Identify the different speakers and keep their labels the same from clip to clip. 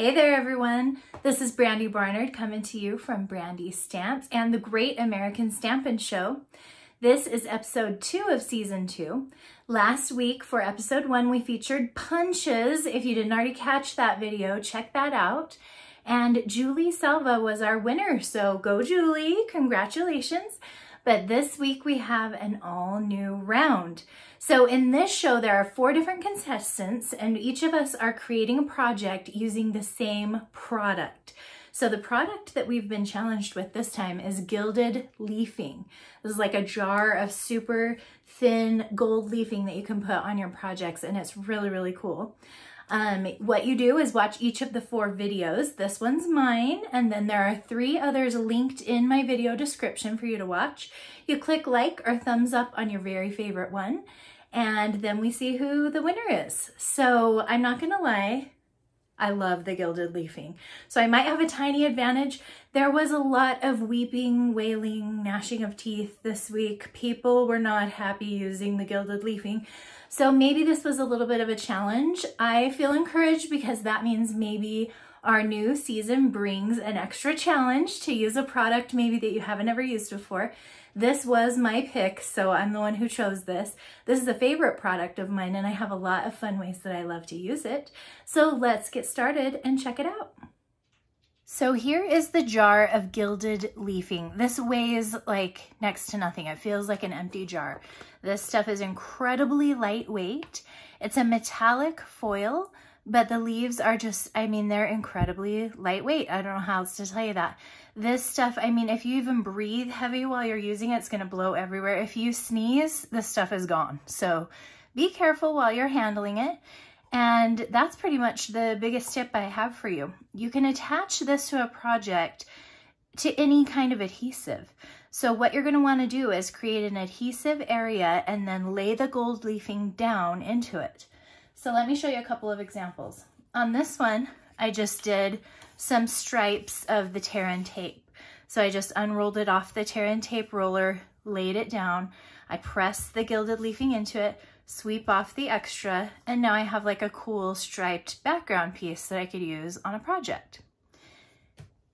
Speaker 1: Hey there everyone, this is Brandy Barnard coming to you from Brandy Stamps and the Great American Stampin' Show. This is episode 2 of season 2. Last week for episode 1 we featured punches. If you didn't already catch that video, check that out. And Julie Selva was our winner, so go Julie, congratulations. But this week we have an all new round. So in this show, there are 4 different contestants and each of us are creating a project using the same product. So the product that we've been challenged with this time is gilded leafing. This is like a jar of super thin gold leafing that you can put on your projects, and it's really, really cool. What you do is watch each of the 4 videos. This one's mine, and then there are 3 others linked in my video description for you to watch. You click like or thumbs up on your very favorite one, and then we see who the winner is. So I'm not gonna lie, I love the gilded leafing. So I might have a tiny advantage. There was a lot of weeping, wailing, gnashing of teeth this week. People were not happy using the gilded leafing. So maybe this was a little bit of a challenge. I feel encouraged because that means maybe our new season brings an extra challenge to use a product maybe that you haven't ever used before. This was my pick, so I'm the one who chose this. This is a favorite product of mine and I have a lot of fun ways that I love to use it. So let's get started and check it out. So here is the jar of gilded leafing. This weighs like next to nothing. It feels like an empty jar. This stuff is incredibly lightweight. It's a metallic foil, but the leaves are just, I mean, they're incredibly lightweight. I don't know how else to tell you that. This stuff, I mean, if you even breathe heavy while you're using it, it's gonna blow everywhere. If you sneeze, this stuff is gone. So be careful while you're handling it. And that's pretty much the biggest tip I have for you. You can attach this to a project to any kind of adhesive. So what you're gonna wanna do is create an adhesive area and then lay the gold leafing down into it. So let me show you a couple of examples. On this one, I just did some stripes of the tear and tape. So I just unrolled it off the tear and tape roller, laid it down. I pressed the gilded leafing into it, sweep off the extra, and now I have like a cool striped background piece that I could use on a project.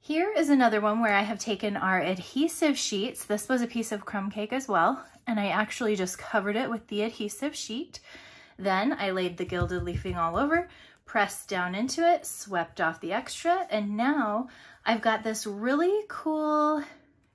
Speaker 1: Here is another one where I have taken our adhesive sheets. This was a piece of crumb cake as well, and I actually just covered it with the adhesive sheet. Then I laid the gilded leafing all over, pressed down into it, swept off the extra, and now I've got this really cool,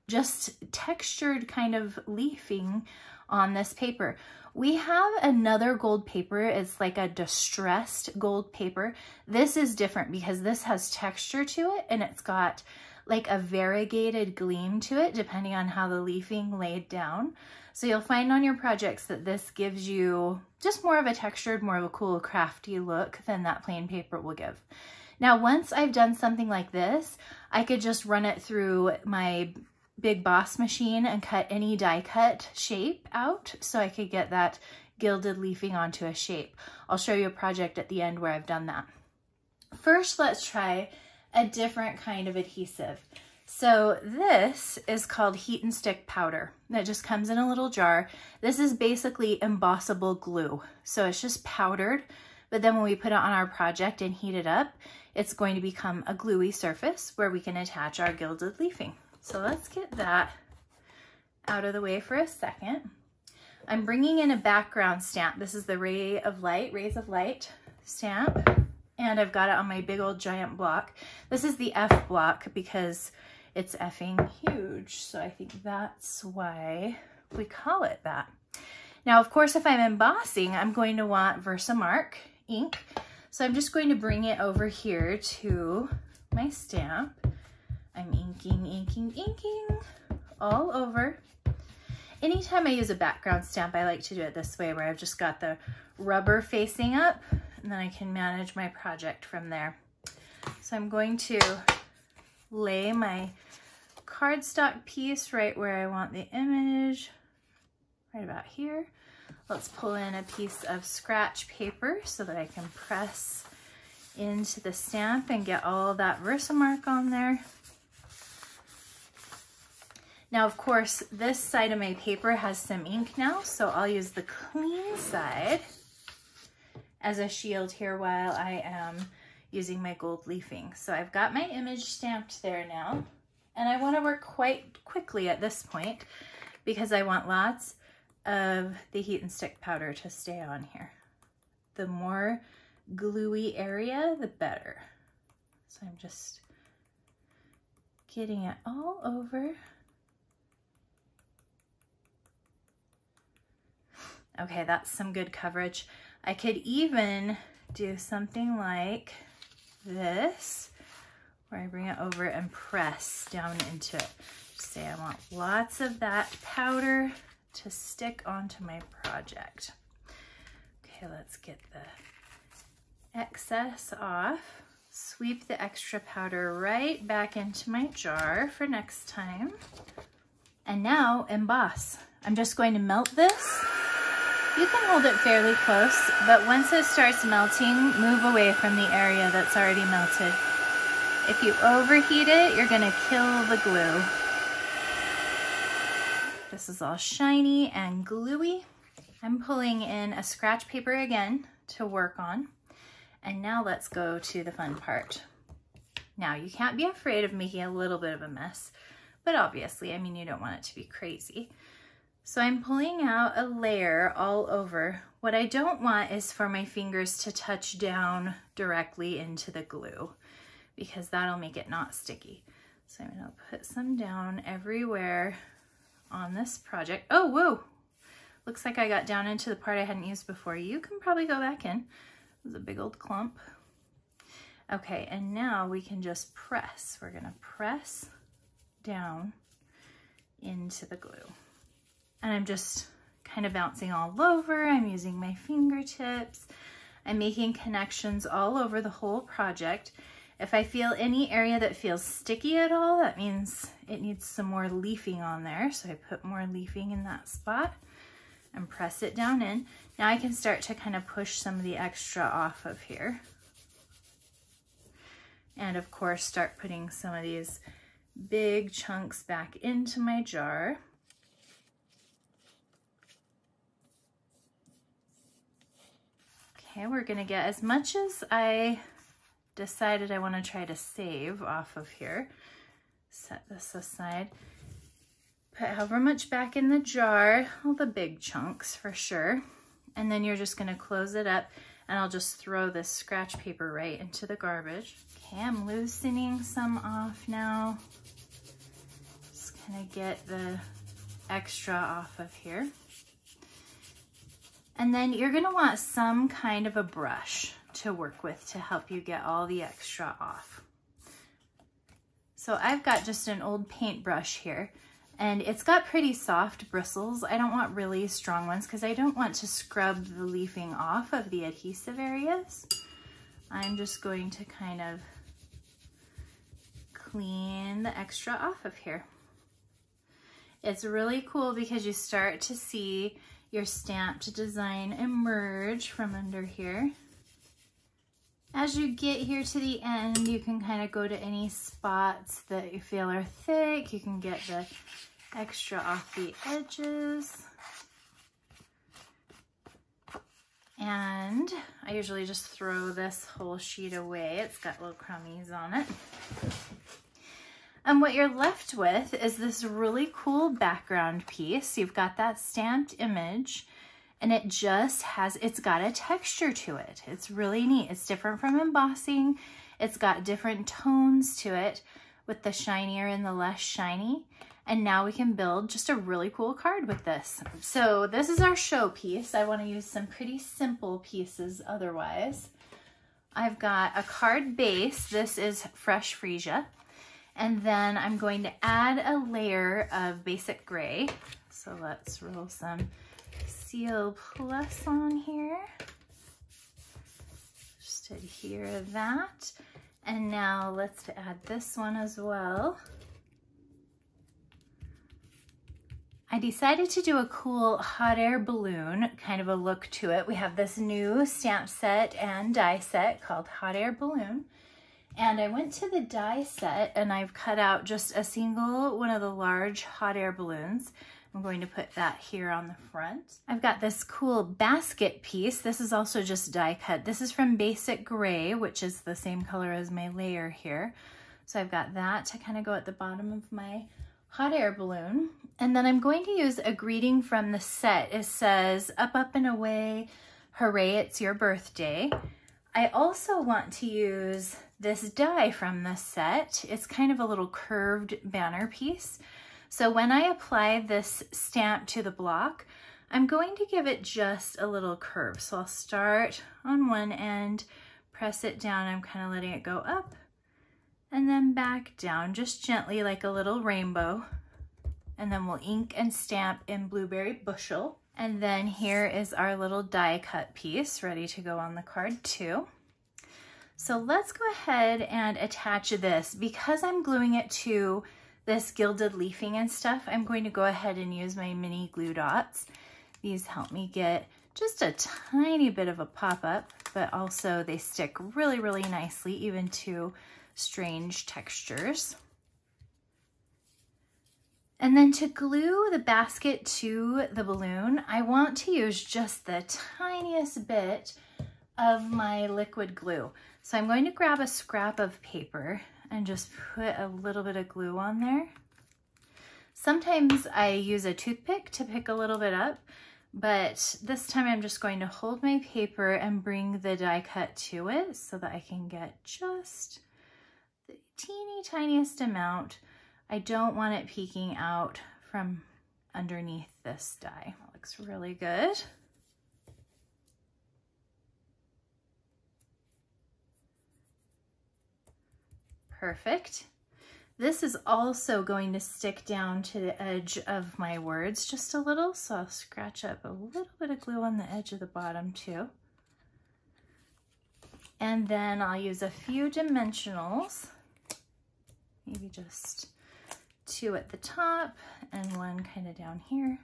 Speaker 1: just textured kind of leafing on this paper. We have another gold paper. It's like a distressed gold paper. This is different because this has texture to it and it's got like a variegated gleam to it depending on how the leafing laid down. So you'll find on your projects that this gives you just more of a textured, more of a cool crafty look than that plain paper will give. Now, once I've done something like this, I could just run it through my Big Boss machine and cut any die cut shape out so I could get that gilded leafing onto a shape. I'll show you a project at the end where I've done that. First, let's try a different kind of adhesive. So this is called heat and stick powder. That just comes in a little jar. This is basically embossable glue. So it's just powdered, but then when we put it on our project and heat it up, it's going to become a gluey surface where we can attach our gilded leafing. So let's get that out of the way for a second. I'm bringing in a background stamp. This is the Rays of Light stamp, and I've got it on my big old giant block. This is the F block because it's effing huge, so I think that's why we call it that. Now, of course, if I'm embossing, I'm going to want Versamark ink. So I'm just going to bring it over here to my stamp. I'm inking all over. Anytime I use a background stamp, I like to do it this way where I've just got the rubber facing up and then I can manage my project from there. So I'm going to lay my cardstock piece right where I want the image, right about here. Let's pull in a piece of scratch paper so that I can press into the stamp and get all that Versamark on there. Now, of course, this side of my paper has some ink now, so I'll use the clean side as a shield here while I am using my gold leafing. So I've got my image stamped there now, and I want to work quite quickly at this point because I want lots of the heat and stick powder to stay on here. The more gluey area, the better. So I'm just getting it all over. Okay, that's some good coverage. I could even do something like this, where I bring it over and press down into it. Say I want lots of that powder to stick onto my project. Okay, let's get the excess off. Sweep the extra powder right back into my jar for next time. And now emboss. I'm just going to melt this. You can hold it fairly close, but once it starts melting, move away from the area that's already melted. If you overheat it, you're gonna kill the glue. This is all shiny and gluey. I'm pulling in a scratch paper again to work on. And now let's go to the fun part. Now, you can't be afraid of making a little bit of a mess, but obviously, I mean, you don't want it to be crazy. So I'm pulling out a layer all over. What I don't want is for my fingers to touch down directly into the glue because that'll make it not sticky. So I'm gonna put some down everywhere on this project. Oh, whoa. Looks like I got down into the part I hadn't used before. You can probably go back in. It was a big old clump. Okay, and now we can just press. We're gonna press down into the glue. And I'm just kind of bouncing all over. I'm using my fingertips. I'm making connections all over the whole project. If I feel any area that feels sticky at all, that means it needs some more leafing on there. So I put more leafing in that spot and press it down in. Now I can start to kind of push some of the extra off of here. And of course, start putting some of these big chunks back into my jar. Okay, we're gonna get as much as I decided I want to try to save off of here. Set this aside. Put however much back in the jar, all the big chunks for sure. And then you're just gonna close it up and I'll just throw this scratch paper right into the garbage. Okay, I'm loosening some off now. Just gonna get the extra off of here. And then you're gonna want some kind of a brush to work with to help you get all the extra off. So I've got just an old paintbrush here and it's got pretty soft bristles. I don't want really strong ones because I don't want to scrub the leafing off of the adhesive areas. I'm just going to kind of clean the extra off of here. It's really cool because you start to see your stamped design emerge from under here. As you get here to the end, you can kind of go to any spots that you feel are thick. You can get the extra off the edges. And I usually just throw this whole sheet away. It's got little crummies on it. And what you're left with is this really cool background piece. You've got that stamped image and it just has, it's got a texture to it. It's really neat. It's different from embossing. It's got different tones to it with the shinier and the less shiny. And now we can build just a really cool card with this. So this is our show piece. I want to use some pretty simple pieces otherwise. I've got a card base. This is fresh freesia. And then I'm going to add a layer of basic gray. So let's roll some Seal Plus on here. Just adhere that. And now let's add this one as well. I decided to do a cool hot air balloon, kind of a look to it. We have this new stamp set and die set called Hot Air Balloon. And I went to the die set and I've cut out just a single one of the large hot air balloons. I'm going to put that here on the front. I've got this cool basket piece. This is also just die cut. This is from Basic Gray, which is the same color as my layer here. So I've got that to kind of go at the bottom of my hot air balloon. And then I'm going to use a greeting from the set. It says, "Up, up and away, hooray, it's your birthday." I also want to use this die from the set. It's kind of a little curved banner piece. So when I apply this stamp to the block, I'm going to give it just a little curve. So I'll start on one end, press it down. I'm kind of letting it go up and then back down, just gently like a little rainbow. And then we'll ink and stamp in Blueberry Bushel. And then here is our little die cut piece ready to go on the card too. So let's go ahead and attach this. Because I'm gluing it to this gilded leafing and stuff, I'm going to go ahead and use my mini glue dots. These help me get just a tiny bit of a pop-up, but also they stick really, really nicely even to strange textures. And then to glue the basket to the balloon, I want to use just the tiniest bit of my liquid glue. So I'm going to grab a scrap of paper and just put a little bit of glue on there. Sometimes I use a toothpick to pick a little bit up, but this time I'm just going to hold my paper and bring the die cut to it so that I can get just the teeny tiniest amount. I don't want it peeking out from underneath this die. That looks really good. Perfect. This is also going to stick down to the edge of my words just a little, so I'll scratch up a little bit of glue on the edge of the bottom too. And then I'll use a few dimensionals, maybe just 2 at the top and 1 kind of down here.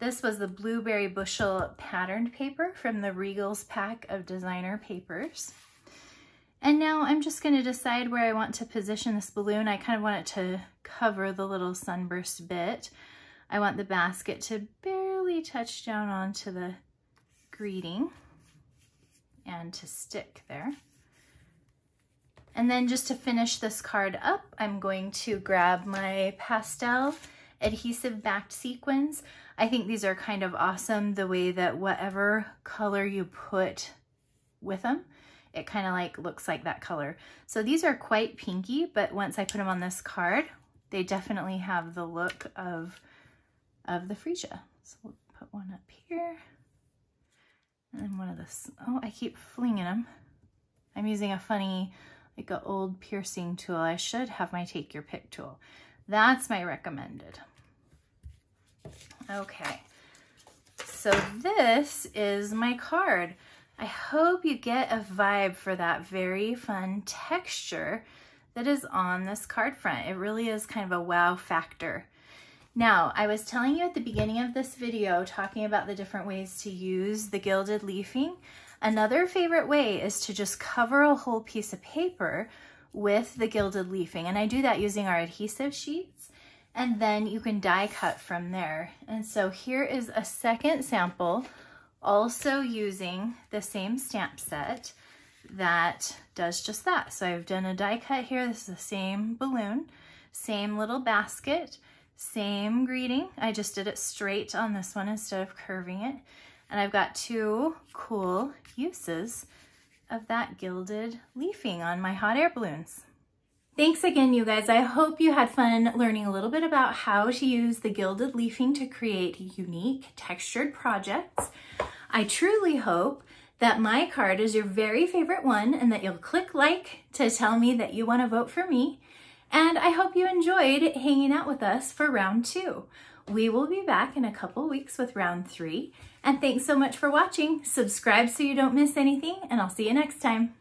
Speaker 1: This was the Blueberry Bushel patterned paper from the Regal's pack of designer papers. And now I'm just going to decide where I want to position this balloon. I kind of want it to cover the little sunburst bit. I want the basket to barely touch down onto the greeting and to stick there. And then just to finish this card up, I'm going to grab my pastel adhesive backed sequins. I think these are kind of awesome the way that whatever color you put with them, it kind of like looks like that color. So these are quite pinky, but once I put them on this card, they definitely have the look of the freesia. So we'll put one up here and then one of this. Oh, I keep flinging them. I'm using a funny, like an old piercing tool. I should have my take your pick tool. That's my recommended. Okay, so this is my card. I hope you get a vibe for that very fun texture that is on this card front. It really is kind of a wow factor. Now, I was telling you at the beginning of this video, talking about the different ways to use the gilded leafing. Another favorite way is to just cover a whole piece of paper with the gilded leafing. And I do that using our adhesive sheets. And then you can die cut from there. And so here is a second sample, also using the same stamp set that does just that. So I've done a die cut here. This is the same balloon, same little basket, same greeting. I just did it straight on this one instead of curving it. And I've got 2 cool uses of that gilded leafing on my hot air balloons. Thanks again, you guys. I hope you had fun learning a little bit about how to use the gilded leafing to create unique textured projects. I truly hope that my card is your very favorite one and that you'll click like to tell me that you want to vote for me. And I hope you enjoyed hanging out with us for round 2. We will be back in a couple weeks with round 3. And thanks so much for watching. Subscribe so you don't miss anything, and I'll see you next time.